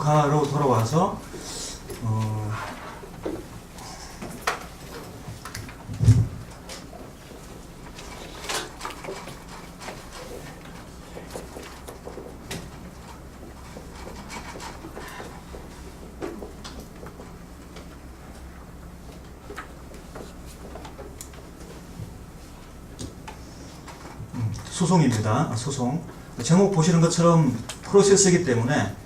카프카로 돌아와서 소송입니다. 소송. 제목 보시는 것처럼 프로세스이기 때문에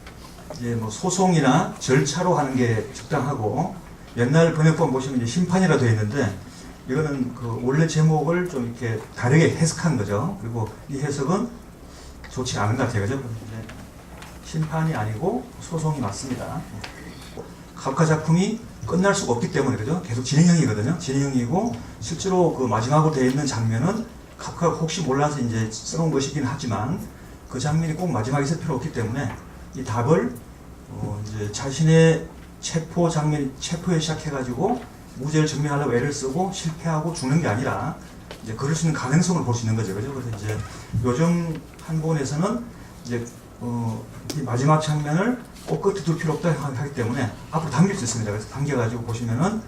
이제 뭐 소송이나 절차로 하는 게 적당하고, 옛날 번역본 보시면 이제 심판이라 되어 있는데 이거는 그 원래 제목을 좀 이렇게 다르게 해석한 거죠. 그리고 이 해석은 좋지 않은 것 같아요. 그죠? 심판이 아니고 소송이 맞습니다. 카프카 작품이 끝날 수가 없기 때문에, 그죠? 계속 진행형이거든요. 진행형이고, 실제로 그 마지막으로 되어 있는 장면은 카프카가 혹시 몰라서 이제 써놓은 것이긴 하지만 그 장면이 꼭 마지막에 있을 필요 없기 때문에 이 답을 이제 자신의 체포에 시작해가지고 무죄를 증명하려고 애를 쓰고 실패하고 죽는 게 아니라 이제 그럴 수 있는 가능성을 볼 수 있는 거죠. 그죠? 그래서 이제 요즘 한본에서는 이제 이 마지막 장면을 꼭 끝에 둘 필요 없다 하기 때문에 앞으로 당길 수 있습니다. 그래서 당겨가지고 보시면은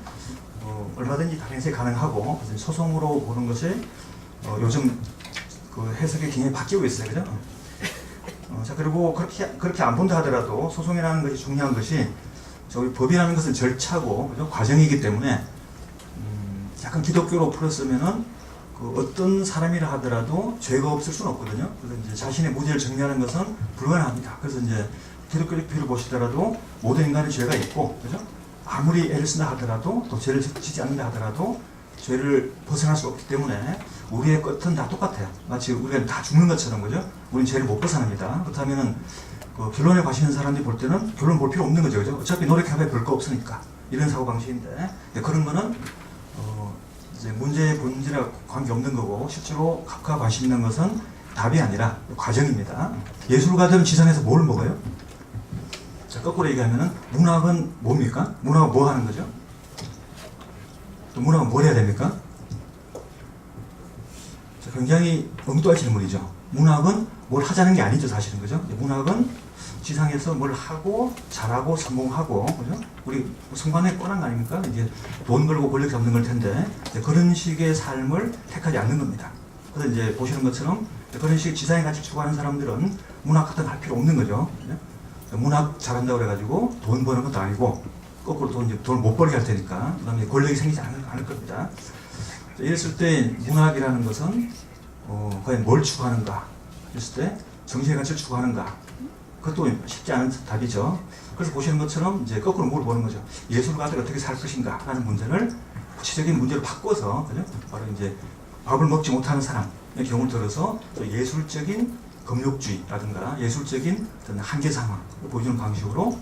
얼마든지 다른 해석이 가능하고, 소송으로 보는 것이 요즘 그 해석이 굉장히 바뀌고 있어요. 그죠? 자, 그리고 그렇게 안 본다 하더라도 소송이라는 것이 중요한 것이, 저희 법이라는 것은 절차고, 그죠? 과정이기 때문에 약간 기독교로 풀었으면은 그 어떤 사람이라 하더라도 죄가 없을 수는 없거든요. 그래서 이제 자신의 무죄를 증명하는 것은 불가능합니다. 그래서 이제 기독교적 비를 보시더라도 모든 인간의 죄가 있고, 그죠? 아무리 애를 쓴다 하더라도, 또 죄를 짓지 않는다 하더라도 죄를 벗어날 수 없기 때문에 우리의 끝은 다 똑같아요. 마치 우리가 다 죽는 것처럼, 그죠? 우리는 죄를 못 벗어납니다. 그렇다면은 그 결론에 가시는 사람들이 볼 때는 결론 볼 필요 없는 거죠, 그죠? 어차피 노력해봐야 별 거 없으니까, 이런 사고 방식인데, 그런 거는 이제 문제의 본질과 관계 없는 거고, 실제로 카프카가 관심 있는 것은 답이 아니라 과정입니다. 예술가들은 지상에서 뭘 먹어요? 자, 거꾸로 얘기하면은 문학은 뭡니까? 문학은 뭐 하는 거죠? 또 문학은 뭘 해야 됩니까? 자, 굉장히 엉뚱한 질문이죠. 문학은 뭘 하자는 게 아니죠, 사실은. 그죠? 문학은 지상에서 뭘 하고 잘하고 성공하고, 그죠? 우리 성관에 뻔한 거 아닙니까? 이제 돈 벌고 권력 잡는 걸 텐데, 그런 식의 삶을 택하지 않는 겁니다. 그래서 이제 보시는 것처럼 그런 식의 지상에 같이 추구하는 사람들은 문학 같은 거 할 필요 없는 거죠. 그죠? 문학 잘한다고 그래가지고 돈 버는 것도 아니고, 거꾸로 돈을 못 벌게 할 테니까, 그 다음에 권력이 생기지 않을 겁니다. 이랬을 때 문학이라는 것은 과연 뭘 추구하는가 했을 때 정신의 가치를 추구하는가, 그것도 쉽지 않은 답이죠. 그래서 보시는 것처럼 이제 거꾸로 물어보는 거죠. 예술가들이 어떻게 살 것인가 하는 문제를 구체적인 문제로 바꿔서, 그죠? 바로 이제 밥을 먹지 못하는 사람의 경우를 들어서 또 예술적인 금욕주의라든가 예술적인 어떤 한계 상황을 보여주는 방식으로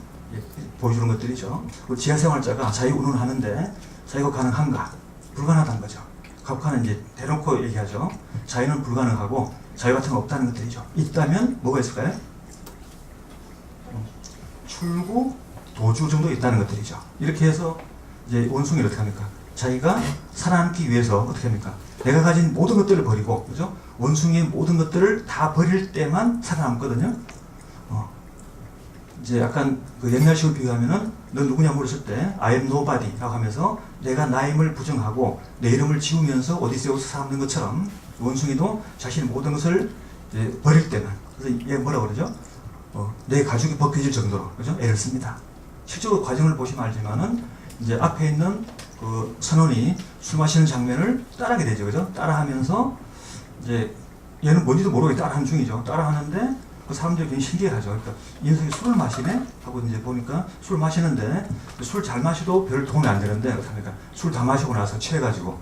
보여주는 것들이죠. 지하생활자가 자유운운하는데 자유가 가능한가? 불가능하다는 거죠. 카프카는 이제 대놓고 얘기하죠. 자유는 불가능하고 자유 같은 거 없다는 것들이죠. 있다면 뭐가 있을까요? 출구, 도주 정도 있다는 것들이죠. 이렇게 해서 이제 원숭이를 어떻게 합니까? 자기가 살아남기 위해서 어떻게 합니까? 내가 가진 모든 것들을 버리고, 그죠? 원숭이의 모든 것들을 다 버릴 때만 살아남거든요. 이제 약간 그 옛날식으로 비교하면은, 넌 누구냐 물었을 때 I am nobody라고 하면서 내가 나임을 부정하고 내 이름을 지우면서 오디세우스 살아남는 것처럼, 원숭이도 자신의 모든 것을 이제 버릴 때만, 그래서 얘 뭐라고 그러죠? 내 가죽이 벗겨질 정도로, 그죠? 애를 씁니다. 실제로 과정을 보시면 알지만은 이제 앞에 있는 그 선원이 술 마시는 장면을 따라하게 되죠, 그죠? 따라하면서 이제 얘는 뭔지도 모르게 따라하는 중이죠. 따라하는데 그 사람들이 굉장히 신기해하죠. 그러니까 이 녀석이 술을 마시네? 하고 이제 보니까 술 마시는데 술 잘 마셔도 별 도움이 안 되는데, 그러니까 술 다 마시고 나서 취해가지고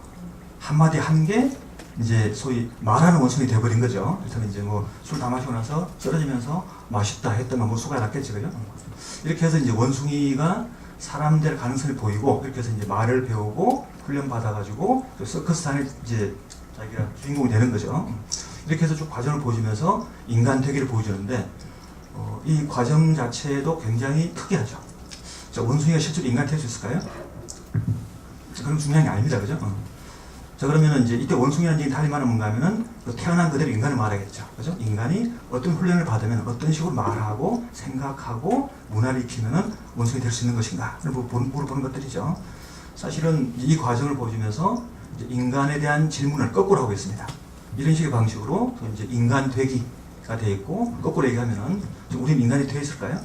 한마디 한 게 이제 소위 말하는 원숭이 되어버린 거죠. 그래서 이제 뭐 술 다 마시고 나서 쓰러지면서 맛있다 했더만 뭐 수가 났겠지, 그죠? 이렇게 해서 이제 원숭이가 사람 될 가능성이 보이고, 이렇게 해서 이제 말을 배우고 훈련 받아가지고 서커스단에 이제 자기가 주인공이 되는 거죠. 이렇게 해서 쭉 과정을 보여주면서 인간 되기를 보여주는데, 이 과정 자체도 굉장히 특이하죠. 자, 원숭이가 실제로 인간 될 수 있을까요? 그럼 중요한 게 아닙니다, 그죠? 자, 그러면은 이제 이때 원숭이라는 얘기 달리 말하면 뭔가 하면은 태어난 그대로 인간을 말하겠죠. 그죠? 인간이 어떤 훈련을 받으면 어떤 식으로 말하고 생각하고 문화를 익히면은 원숭이 될 수 있는 것인가를 물어보는 것들이죠. 사실은 이 과정을 보여주면서 이제 인간에 대한 질문을 거꾸로 하고 있습니다. 이런 식의 방식으로 이제 인간 되기가 돼 있고, 거꾸로 얘기하면은 우리는 인간이 되어 있을까요?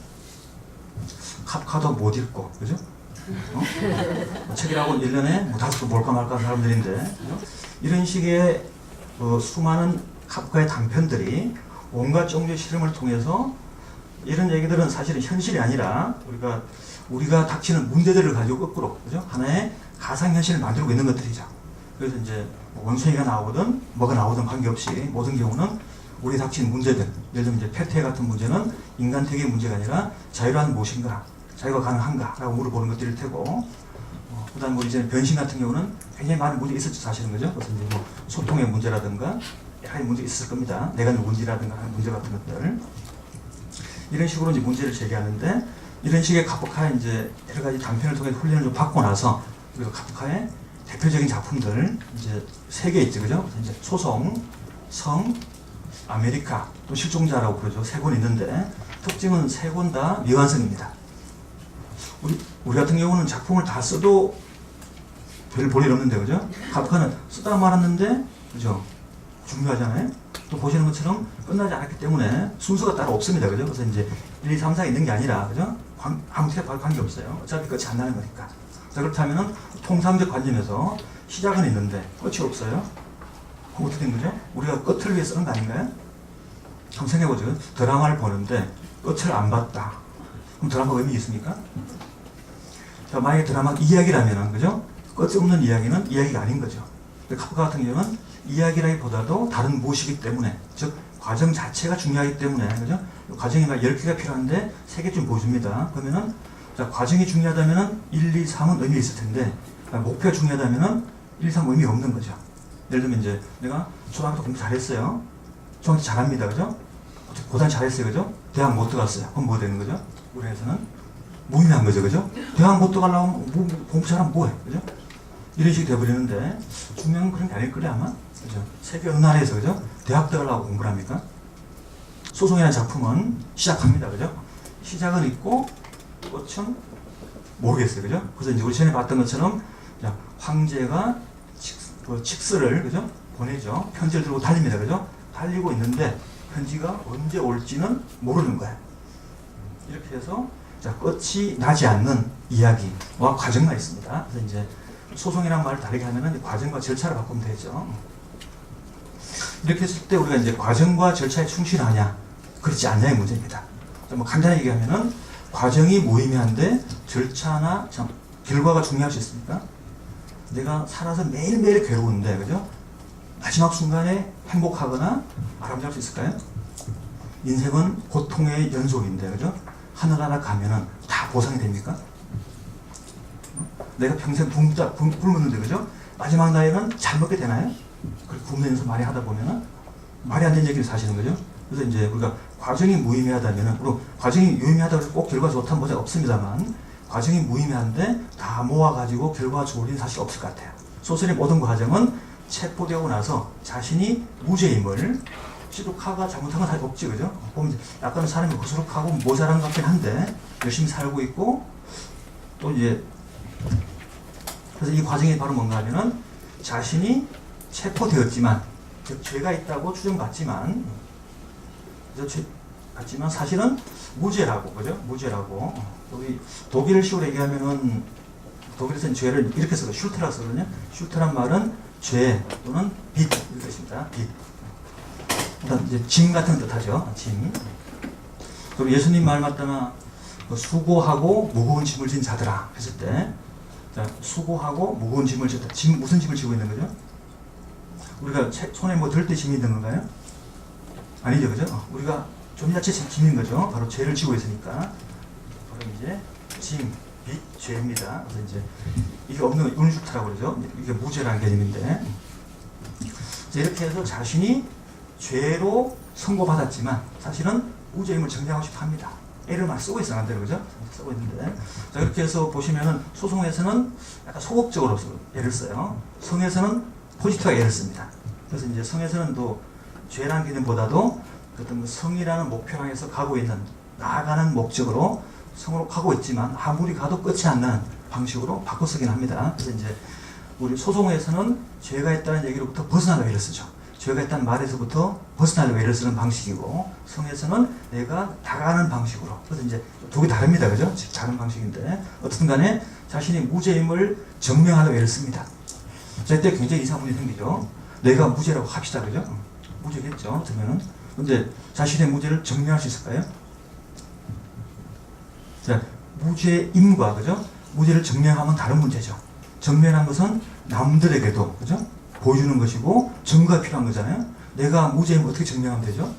카프카도 못 읽고, 그죠? 책이라고 1년에 뭐 5권 볼까 말까 하는 사람들인데, 그죠? 이런 식의 수많은 카프카의 단편들이 온갖 종류의 실험을 통해서 이런 얘기들은 사실은 현실이 아니라 우리가 닥치는 문제들을 가지고 거꾸로, 그죠? 하나의 가상현실을 만들고 있는 것들이죠. 그래서 이제 원숭이가 나오든 뭐가 나오든 관계없이 모든 경우는 우리 닥친 문제들, 예를 들면 이제 폐퇴 같은 문제는 인간 태계의 문제가 아니라 자유란 무엇인가, 자유가 가능한가 라고 물어보는 것들일 테고, 그 다음 우리 이제 변신 같은 경우는 굉장히 많은 문제가 있었죠, 사실은. 그죠? 그래서 이제 뭐 소통의 문제라든가 여러 가지 문제가 있을 겁니다. 내가 누군지라든가 하는 문제 같은 것들. 이런 식으로 이제 문제를 제기하는데, 이런 식의 카프카의 이제 여러 가지 단편을 통해 훈련을 좀 받고 나서, 그리고 카프카의 대표적인 작품들 이제 3개 있죠, 그죠? 이제 소송, 성, 아메리카, 또 실종자라고 부르죠. 3권 있는데, 특징은 3권 다 미완성입니다. 우리 같은 경우는 작품을 다 써도 별 볼 일 없는데, 그죠? 카프카는 쓰다 말았는데, 그죠? 중요하잖아요? 또 보시는 것처럼 끝나지 않았기 때문에 순서가 따로 없습니다, 그죠? 그래서 이제 1, 2, 3, 4 있는 게 아니라, 그죠? 아무 때나 바로 관계 없어요. 어차피 끝이 안 나는 거니까. 자, 그렇다면은 통상적 관점에서 시작은 있는데 끝이 없어요. 그럼 어떻게 된 거죠? 우리가 끝을 위해 쓰는 거 아닌가요? 한번 생각해보죠. 드라마를 보는데 끝을 안 봤다. 그럼 드라마가 의미 있습니까? 자, 만약에 드라마 이야기라면은, 그죠? 끝이 없는 이야기는 이야기가 아닌 거죠. 카프카 같은 경우는 이야기라기보다도 다른 무엇이기 때문에, 즉 과정 자체가 중요하기 때문에, 그죠? 과정이 막 10개가 필요한데 3개쯤 보여줍니다. 그러면은 자, 과정이 중요하다면은 1, 2, 3은 의미 있을 텐데, 목표가 중요하다면은 1, 2, 3 의미가 없는 거죠. 예를 들면 이제 내가 초등학교 공부 잘했어요. 중학교 잘합니다, 그죠? 고등 잘했어요, 그죠? 대학 못 들어갔어요. 그럼 뭐 되는 거죠? 우리에서는 무의미한 거죠, 그죠? 대학 못 들어가려면 공부 잘하면 뭐해, 그죠? 이런 식이 돼버리는데, 중요한 그런 게 아닐 거래 아마, 그죠? 세계 어느 나라에서, 그죠? 대학 들어가려고 공부를 합니까? 소송이라는 작품은 시작합니다, 그죠? 시작은 있고 끝은 모르겠어요, 그죠? 그래서 이제 우리 전에 봤던 것처럼, 자, 황제가 칙스를, 그죠? 보내죠. 편지를 들고 달립니다, 그죠? 달리고 있는데 편지가 언제 올지는 모르는 거예요. 이렇게 해서 자, 끝이 나지 않는 이야기와 과정만 있습니다. 그래서 이제 소송이란 말을 다르게 하면은 과정과 절차를 바꾸면 되죠. 이렇게 했을 때 우리가 이제 과정과 절차에 충실하냐, 그렇지 않냐의 문제입니다. 뭐 간단히 얘기하면은 과정이 무의미한데 절차나 결과가 중요할 수 있습니까? 내가 살아서 매일매일 괴로운데, 그죠? 마지막 순간에 행복하거나 아름다울 수 있을까요? 인생은 고통의 연속인데, 그죠? 하늘나라 가면은 다 보상이 됩니까? 내가 평생 굶었는데, 그죠? 마지막 날에는 잘 먹게 되나요? 그렇게 굶으면서 많이 하다 보면은 말이 안 되는 얘기를 사시는 거죠. 그래서 이제 우리가 과정이 무의미하다면은, 그리고 과정이 유의미하다고 해서 꼭 결과 좋다는 문제가 없습니다만, 과정이 무의미한데 다 모아가지고 결과가 좋을 일은 사실 없을 것 같아요. 소설의 모든 과정은 체포되고 나서 자신이 무죄임을 시독하가 잘못한 건 사실 없지, 그죠? 보면 약간 사람이 거스룩하고 모자란 것 같긴 한데 열심히 살고 있고, 또 이제 그래서 이 과정이 바로 뭔가 하면은 자신이 체포되었지만, 즉 죄가 있다고 추정받지만, 사실은 무죄라고, 그죠? 무죄라고. 여기 독일식으로 얘기하면은, 독일에서는 죄를 이렇게 써요. 슐트라 쓰거든요. 슐트란 말은 죄 또는 빚, 이런 뜻입니다. 빚. 일단 이제 짐 같은 뜻하죠. 짐. 그리고 예수님 말 맞다나 수고하고 무거운 짐을 진 자들아 했을 때, 자, 수고하고 무거운 짐을 졌다. 짐, 무슨 짐을 지고 있는 거죠? 우리가 손에 뭐 들 때 짐이 있는 건가요? 아니죠, 그죠? 우리가 존재 자체 짐인 거죠. 바로 죄를 지고 있으니까. 바로 이제 짐, 빚, 죄입니다. 그래서 이제 이게 없는 거 운슈트라고 그러죠. 이게 무죄라는 개념인데, 이렇게 해서 자신이 죄로 선고받았지만 사실은 무죄임을 정리하고 싶어 합니다. 애를 막 쓰고 있어요, 안 돼요, 그죠? 쓰고 있는데, 자, 이렇게 해서 보시면은 소송에서는 약간 소극적으로 애를 써요. 성에서는 포지티브하게 애를 씁니다. 그래서 이제 성에서는 또 죄라는 개념보다도 어떤 성이라는 목표를 향해서 가고 있는, 나아가는 목적으로 성으로 가고 있지만 아무리 가도 끝이 안 나는 방식으로 바꿔 쓰긴 합니다. 그래서 이제 우리 소송에서는 죄가 있다는 얘기로부터 벗어나려고 애를 쓰죠. 죄가 있다는 말에서부터 벗어나려고 애를 쓰는 방식이고, 성에서는 내가 다가가는 방식으로. 그래서 이제 두 개 다릅니다. 그죠? 다른 방식인데, 어쨌든 간에 자신이 무죄임을 증명하려고 애를 씁니다. 자, 이때 굉장히 이상한 문제 생기죠. 내가 무죄라고 합시다. 그죠? 무죄겠죠. 그러면은. 근데 자신의 무죄를 증명할 수 있을까요? 자, 무죄임과, 그죠? 무죄를 증명하면 다른 문제죠. 증명한 것은 남들에게도, 그죠? 보여주는 것이고, 증거가 필요한 거잖아요. 내가 무죄임을 어떻게 증명하면 되죠?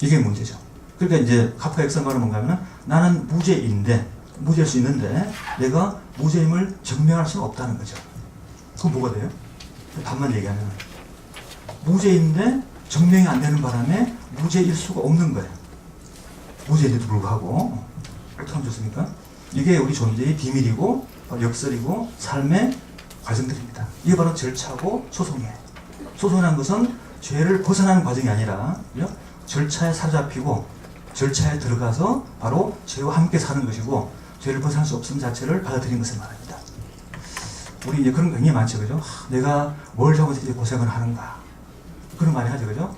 이게 문제죠. 그러니까 이제 카프가 액션 말은 뭔가 하면, 나는 무죄인데, 무죄일 수 있는데, 내가 무죄임을 증명할 수는 없다는 거죠. 그건 뭐가 돼요? 반만 얘기하면. 무죄인데, 증명이 안 되는 바람에 무죄일 수가 없는 거예요. 무죄인데도 불구하고. 어떻게 하면 좋습니까? 이게 우리 존재의 비밀이고, 역설이고, 삶의 과정들입니다. 이게 바로 절차고 소송이에요. 소송이라는 것은 죄를 벗어나는 과정이 아니라, 그죠? 절차에 사로잡히고 절차에 들어가서 바로 죄와 함께 사는 것이고, 죄를 벗어날 수 없음 자체를 받아들이는 것을 말합니다. 우리 이제 그런 거 굉장히 많죠. 그죠? 내가 뭘 잘못해서 이렇게 고생을 하는가. 그런 말이 하죠. 그죠?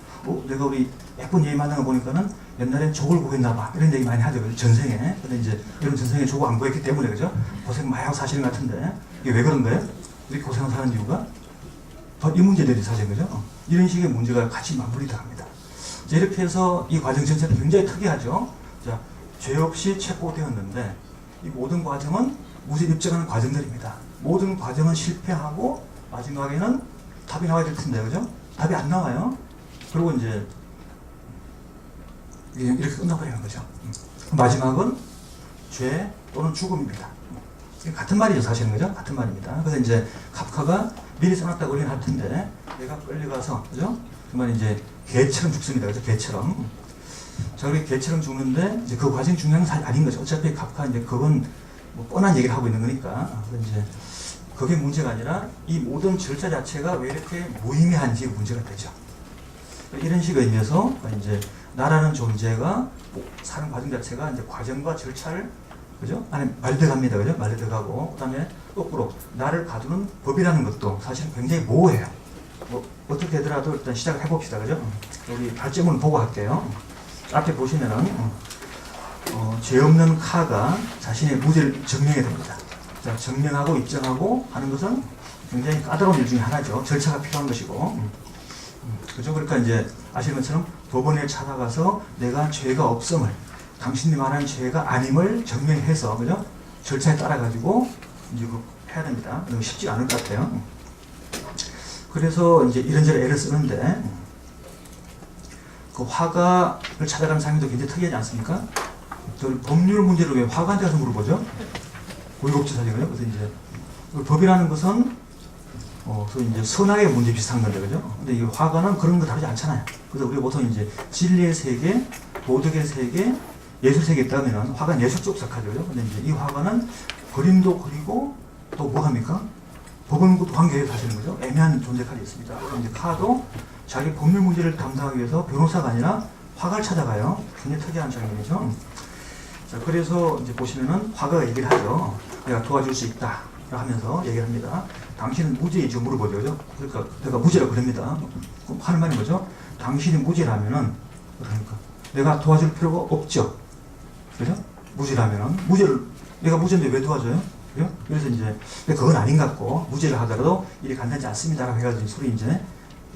내가 우리 예쁜 얘기 만난 거 보니까는 옛날엔 족을 구했나 봐. 이런 얘기 많이 하죠. 그죠? 전생에. 근데 이제 이런 전생에 족을 안 구했기 때문에, 그죠? 고생 많이 하고 사시는 것 같은데, 이게 왜 그런 거예요? 이렇게 고생을 사는 이유가? 바로 이 문제들이 사실, 그죠? 이런 식의 문제가 같이 맞물리다 합니다. 자, 이렇게 해서 이 과정 전체는 굉장히 특이하죠. 자, 죄 없이 체포되었는데, 이 모든 과정은 무죄 입증하는 과정들입니다. 모든 과정은 실패하고, 마지막에는 답이 나와야 될 텐데, 그죠? 답이 안 나와요. 그리고 이제, 이렇게 끝나버리는 거죠. 마지막은 죄 또는 죽음입니다. 같은 말이죠, 사실은. 그죠? 같은 말입니다. 그래서 이제 카프카가 미리 써놨다고 우리는 할 텐데, 내가 끌려가서, 그죠? 정말 이제 개처럼 죽습니다. 그죠? 개처럼. 자, 우리 개처럼 죽는데, 이제 그 과정이 중요한 건 사실 아닌 거죠. 어차피 카프카 이제 그건 뭐 뻔한 얘기를 하고 있는 거니까. 그래서 이제 그게 문제가 아니라 이 모든 절차 자체가 왜 이렇게 무의미한지 문제가 되죠. 이런 식의 의미에서 이제 나라는 존재가 사는 과정 자체가 이제 과정과 절차를, 그죠? 안에 말려들어갑니다. 그죠? 말려들어가고, 그 다음에 거꾸로 나를 가두는 법이라는 것도 사실은 굉장히 모호해요. 뭐 어떻게 되더라도 일단 시작을 해봅시다. 그죠? 우리 발제문을 보고 할게요. 앞에 보시면은 죄 없는 카가 자신의 무죄를 증명해야 됩니다. 자, 증명하고 입증하고 하는 것은 굉장히 까다로운 일 중에 하나죠. 절차가 필요한 것이고. 그죠? 그러니까 이제 아시는 것처럼 법원에 찾아가서 내가 죄가 없음을, 당신이 말하는 죄가 아님을 증명해서, 그죠? 절차에 따라가지고 이제 해야 됩니다. 쉽지 않을 것 같아요. 그래서 이제 이런저런 애를 쓰는데, 그 화가를 찾아가는 상황도 굉장히 특이하지 않습니까? 법률 문제를 왜 화가한테 가서 물어보죠? 고위법치 사실은요. 그래서 이제 법이라는 것은 소위 이제 선악의 문제 비슷한 건데, 그죠? 근데 이 화가는 그런 거 다르지 않잖아요. 그래서 우리가 보통 이제 진리의 세계, 도덕의 세계, 예술 세계에 있다면 화가는 예술 쪽 시작하죠. 근데 이제 이 화가는 그림도 그리고 또 뭐 합니까? 법원과도 관계에 사시는 거죠. 애매한 존재 칼이 있습니다. 이제 카도 자기 법률 문제를 담당하기 위해서 변호사가 아니라 화가를 찾아가요. 굉장히 특이한 장면이죠. 자, 그래서 이제 보시면은 화가가 얘기를 하죠. 내가 도와줄 수 있다 하면서 얘기를 합니다. 당신은 무죄이죠? 물어보죠. 그죠? 그러니까 내가 무죄라고 그럽니다. 그럼 하는 말이 뭐죠? 당신이 무죄라면은, 그러니까 내가 도와줄 필요가 없죠. 그죠? 무죄라면은, 내가 무죄인데 왜 도와줘요? 그죠? 그래서 이제 그건 아닌 것 같고, 무죄를 하더라도 일이 간단하지 않습니다라고 해가지고 소리 이제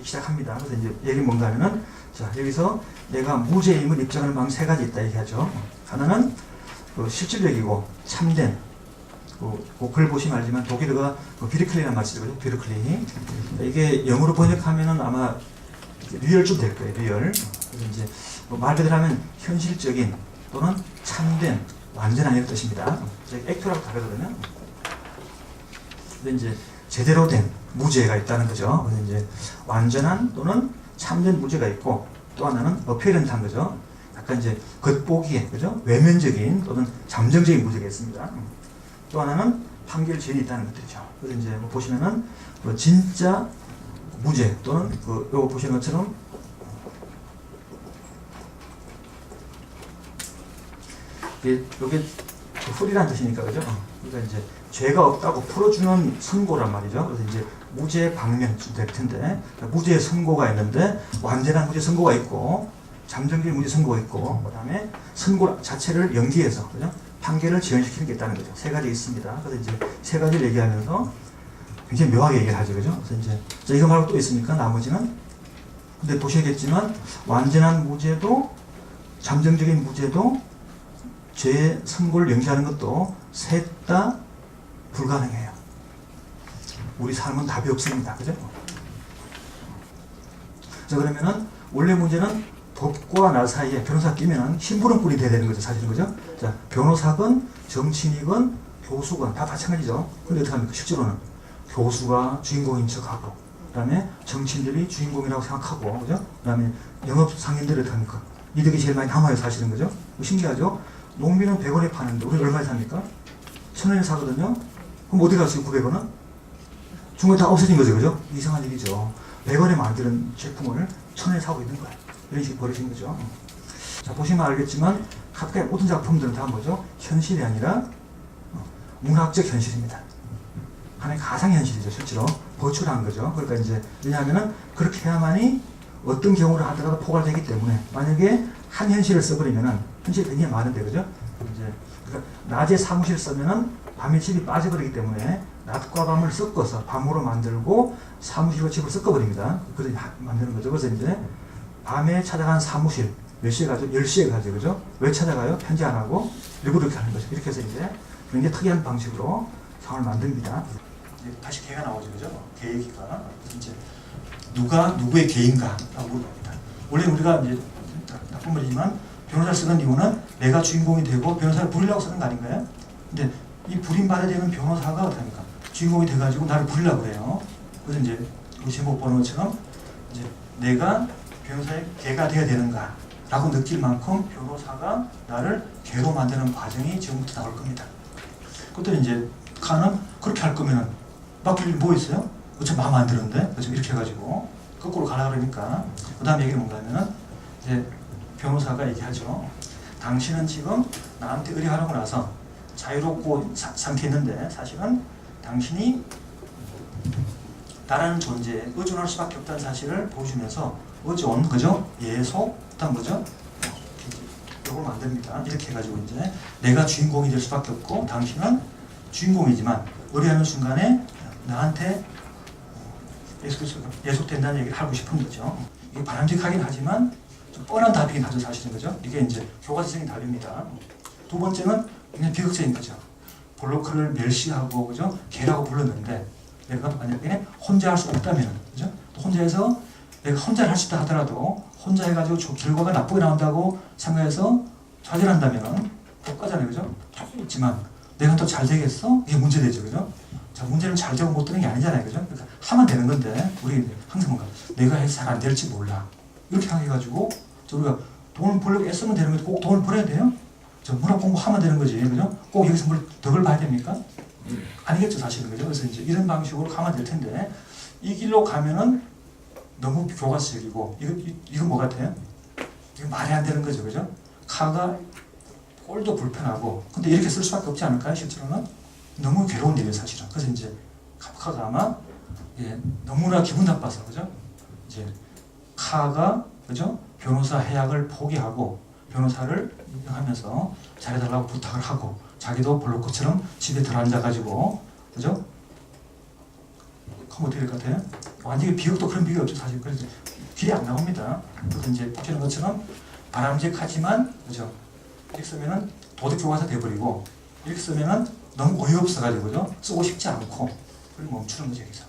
시작합니다. 그래서 이제 얘기는 뭔가 하면은, 자, 여기서 내가 무죄임을 입증하는 방법 세 가지 있다 얘기하죠. 하나는 실질적이고 참된, 글 보시면 알지만 독일어가 비르클리라는 말이 있거든요. 비르클리. 이게 영어로 번역하면은 아마 리얼 좀 될 거예요. 리얼. 그래서 이제 말 그대로 하면 현실적인 또는 참된, 완전한 이런 뜻입니다. 액토라고 다르거든요. 근데 이제 제대로 된 무죄가 있다는 거죠. 그래서 이제 완전한 또는 참된 무죄가 있고, 또 하나는 어피어런트한 거죠. 약간 이제 겉보기에, 그죠? 외면적인 또는 잠정적인 무죄가 있습니다. 또 하나는 판결 지연이 있다는 것들이죠. 그래서 이제 뭐 보시면은 뭐 진짜 무죄 또는 요거 보시는 것처럼 요게 풀이라는 뜻이니까 그죠? 그러니까 이제 죄가 없다고 풀어주는 선고란 말이죠. 그래서 이제 무죄 방면 될 텐데 무죄 선고가 있는데 완전한 무죄 선고가 있고 잠정적인 무죄 선고가 있고 그다음에 선고 자체를 연기해서 그죠? 판결을 지연시키는 게 있다는 거죠. 세 가지 있습니다. 그래서 이제 세 가지를 얘기하면서 굉장히 묘하게 얘기를 하죠, 그죠? 그래서 이제 이거 말고 또 있습니까? 나머지는 근데 보셔야겠지만 완전한 무죄도 잠정적인 무죄도 죄 선고를 연기하는 것도 셋 다 불가능해요. 우리 삶은 답이 없습니다. 그죠? 자, 그러면은 원래 문제는 법과 나 사이에 변호사 끼면은 심부름꾼이 돼야 되는 거죠, 사실은. 그죠? 자, 변호사건, 정치인이건, 교수건 다 마찬가지죠. 근데 어떻게 합니까? 실제로는 교수가 주인공인 척하고, 그 다음에 정치인들이 주인공이라고 생각하고, 그죠? 그 다음에 영업상인들이 어떻게 합니까? 이득이 제일 많이 남아요, 사실은. 그죠? 신기하죠? 농민은 100원에 파는데 우리 얼마에 삽니까? 1000원에 사거든요? 그럼 어디 갔어요, 900원은? 중간에 다 없어진 거죠, 그죠? 이상한 일이죠. 100원에 만드는 제품을 1000원에 사고 있는 거예요. 이런 식으로 벌어진 거죠. 자, 보시면 알겠지만, 카프카의 모든 작품들은 다 뭐죠? 현실이 아니라 문학적 현실입니다. 하나의 가상현실이죠, 실제로. 버추얼한 거죠. 그러니까 이제, 왜냐하면은, 그렇게 해야만이 어떤 경우를 하더라도 포괄되기 때문에, 만약에 한 현실을 써버리면은, 현실이 굉장히 많은데, 그죠? 이제, 그러니까 낮에 사무실 쓰면은 밤에 집이 빠져버리기 때문에, 낮과 밤을 섞어서 밤으로 만들고, 사무실과 집을 섞어버립니다. 그래서 만드는 거죠. 그래서 이제, 밤에 찾아간 사무실, 몇 시에 가죠? 10시에 가죠. 그죠? 왜 찾아가요? 편지 안 하고, 일부러 이렇게 하는 거죠. 이렇게 해서 이제, 굉장히 특이한 방식으로 상황을 만듭니다. 다시 개가 나오죠, 그죠? 개가 이제 누가 누구의 개인가라고 물어봅니다. 원래 우리가 이제 나쁜 말이지만 변호사를 쓰는 이유는 내가 주인공이 되고 변호사를 부리려고 쓰는 거 아닌가요? 근데 이 부림받아야 되는 변호사가 어떡합니까? 주인공이 돼가지고 나를 부리려고 그래요. 그래서 이제 우리 제목 보는 것처럼 이제 내가 변호사의 개가 되어야 되는가라고 느낄 만큼 변호사가 나를 개로 만드는 과정이 지금부터 나올 겁니다. 그것도 이제 칸은 그렇게 할 거면은 맡길 일 뭐 있어요? 어차피 마음 안 드는데 그래서 이렇게 해가지고 거꾸로 가라 그러니까 그 다음 얘기는 뭔가 하면은 이제 변호사가 얘기하죠. 당신은 지금 나한테 의뢰하고 나서 자유롭고 상태있는데 사실은 당신이 나라는 존재에 의존할 수밖에 없다는 사실을 보여주면서 의존, 그죠? 예속, 그다음 뭐죠? 이걸 만듭니다. 이렇게 해가지고 이제 내가 주인공이 될 수밖에 없고 당신은 주인공이지만 의뢰하는 순간에 나한테 예속된다는 얘기를 하고 싶은 거죠. 이게 바람직하긴 하지만 좀 뻔한 답이긴 하죠, 사실은. 그죠? 이게 이제 교과서적인 답입니다. 두 번째는 그냥 비극적인 거죠. 볼로크를 멸시하고, 그죠? 개라고 불렀는데, 내가 만약에 혼자 할 수 없다면, 그죠? 또 혼자 해서 내가 혼자 할 수 있다 하더라도, 혼자 해가지고 결과가 나쁘게 나온다고 생각해서 좌절한다면, 똑같잖아요, 그죠? 할 수 있지만, 내가 또 잘 되겠어? 이게 문제되죠, 그죠? 자, 문제는 잘 되고 못 되는 게 아니잖아요, 그죠? 그러니까 하면 되는 건데, 우리 항상 뭔가, 내가 해서 잘 안 될지 몰라. 이렇게 생각해가지고, 우리가 돈을 벌려고 애쓰면 되는 건데, 꼭 돈을 벌어야 돼요? 저 문학 공부하면 되는 거지, 그죠? 꼭 여기서 뭘 덕을 봐야 됩니까? 아니겠죠, 사실은, 그죠? 그래서 이제 이런 방식으로 가면 될 텐데, 이 길로 가면은 너무 교과서적이고, 이거 뭐 같아요? 이거 말이 안 되는 거죠, 그죠? 카가 꼴도 불편하고, 근데 이렇게 쓸 수밖에 없지 않을까요, 실제로는? 너무 괴로운 일이에요, 사실은. 그래서 이제 카프카가 아마 너무나 기분 나빠서, 그죠? 이제 카가, 그죠? 변호사 해약을 포기하고 변호사를 하면서 잘해달라고 부탁을 하고 자기도 볼로크처럼 집에 들어앉아가지고, 그죠? 그럼 어떻게 될 것 같아요? 완전히 비극도 그런 비극이 없죠, 사실. 그래서 길이 안 나옵니다. 그래서 이제 보시는 것처럼 바람직하지만, 그죠? 이렇게 쓰면은 도덕 교과서 돼버리고, 이렇게 쓰면은 너무 어이없어가지고, 그죠? 쓰고 싶지 않고, 그걸 멈추는 거죠, 여기서.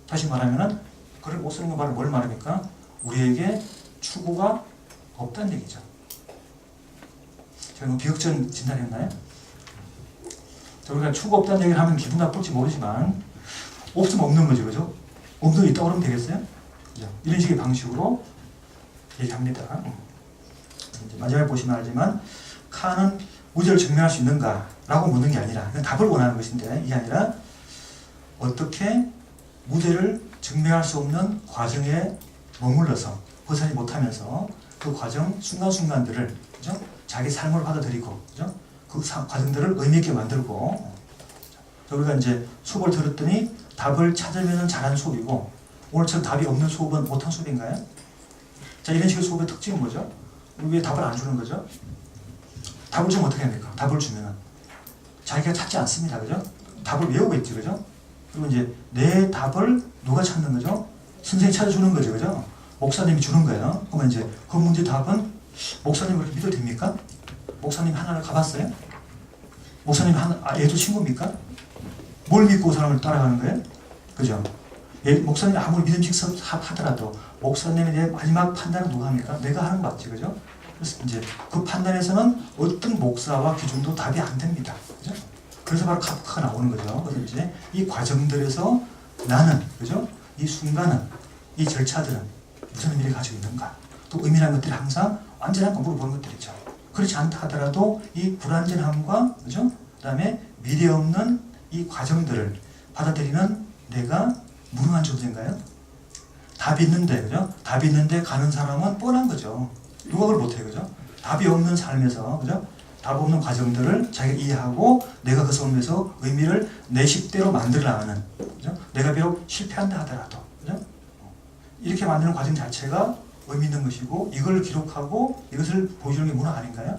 다시 말하면은, 글을 못 쓰는 거 말은 뭘 말합니까? 우리에게 추구가 없다는 얘기죠. 제가 너무 비극적인 진단이었나요? 우리가 추구가 없다는 얘기를 하면 기분 나쁠지 모르지만, 없으면 없는 거죠, 그죠? 없는 게 있다고 그러면 되겠어요? 그죠? 이런 식의 방식으로 얘기합니다. 이제 마지막에 보시면 알지만, 칸은 무죄를 증명할 수 있는가라고 묻는 게 아니라, 그냥 답을 원하는 것인데, 이게 아니라 어떻게 무죄를 증명할 수 없는 과정에 머물러서 벗어나지 못하면서 그 과정 순간순간들을, 그죠? 자기 삶으로 받아들이고, 그죠? 그 과정들을 의미 있게 만들고. 우리가 이제 수업을 들었더니 답을 찾으면 잘하는 수업이고, 오늘처럼 답이 없는 수업은 못한 수업인가요? 자, 이런 식의 수업의 특징은 뭐죠? 우리 왜 답을 안 주는 거죠? 답을 주면 어떻게 합니까? 답을 주면은 자기가 찾지 않습니다. 그죠? 답을 외우고 있지. 그죠? 그리고 이제 내 답을 누가 찾는 거죠? 선생님이 찾아주는 거죠. 그죠? 목사님이 주는 거예요. 그러면 이제 그 문제 답은 목사님을 믿어도 됩니까? 목사님 하나를 가봤어요? 목사님 얘도 친구입니까? 뭘 믿고 사람을 따라가는 거예요? 그죠? 목사님 아무리 믿음직하더라도 목사님에 대해 마지막 판단은 누가 합니까? 내가 하는 거 맞지. 그죠? 그래서 이제 그 판단에서는 어떤 목사와 기준도 답이 안 됩니다. 그죠? 그래서 바로 카프카가 나오는 거죠. 그래서 이제 이 과정들에서 나는, 그죠? 이 순간은, 이 절차들은 무슨 의미를 가지고 있는가? 또 의미라는 것들이 항상 완전한 거 물어보는 것들이죠. 그렇지 않다 하더라도 이 불완전함과, 그죠? 그 다음에 미래 없는 이 과정들을 받아들이는 내가 무능한 존재인가요? 답이 있는데, 그죠? 답이 있는데 가는 사람은 뻔한 거죠. 누가 그걸 못해, 그죠? 답이 없는 삶에서, 그죠? 답 없는 과정들을 자기가 이해하고 내가 그 삶에서 의미를 내 식대로 만들어 나가는, 그죠? 내가 비록 실패한다 하더라도, 그죠? 이렇게 만드는 과정 자체가 의미 있는 것이고, 이걸 기록하고 이것을 보여주는 게 문화 아닌가요?